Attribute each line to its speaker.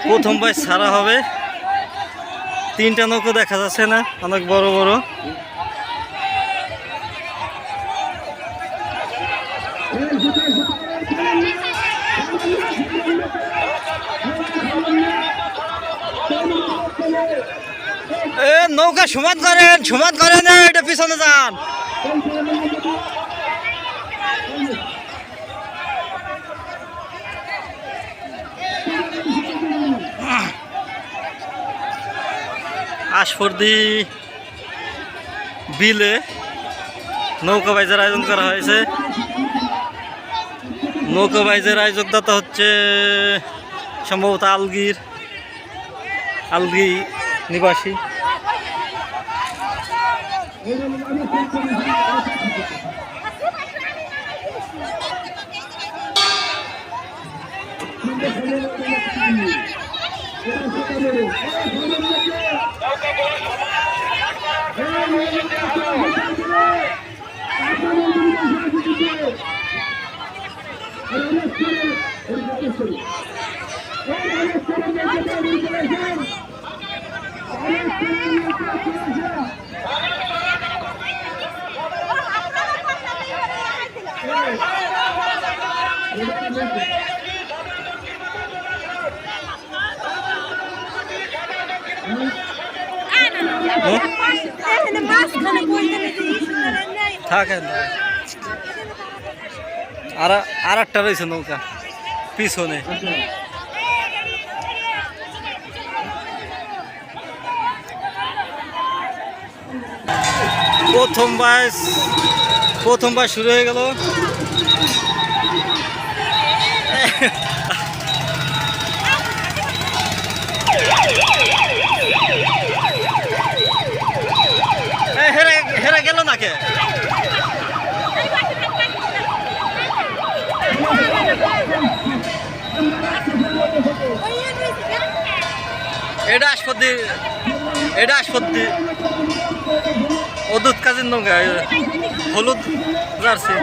Speaker 1: প্রথম বাইচ ছাড়া হবে। তিনটা নৌকো দেখা যাচ্ছে না, অনেক বড় বড়। নৌকা সমান করেন, এটা পিছনে যান। আশফর্দি বিলে নৌকা বাইজের আয়োজন করা হয়েছে। নৌকা বাইজের আয়োজকদাতা হচ্ছে সম্ভবত আলগি নিবাসী। থাকেন আর একটা রয়েছে নৌকা পিছনে। প্রথমবার শুরু হয়ে গেল। হেরা গেল নাকি? এটা আসপত্তি অদূত কাজের নৌকা, হলুদ জার্সি।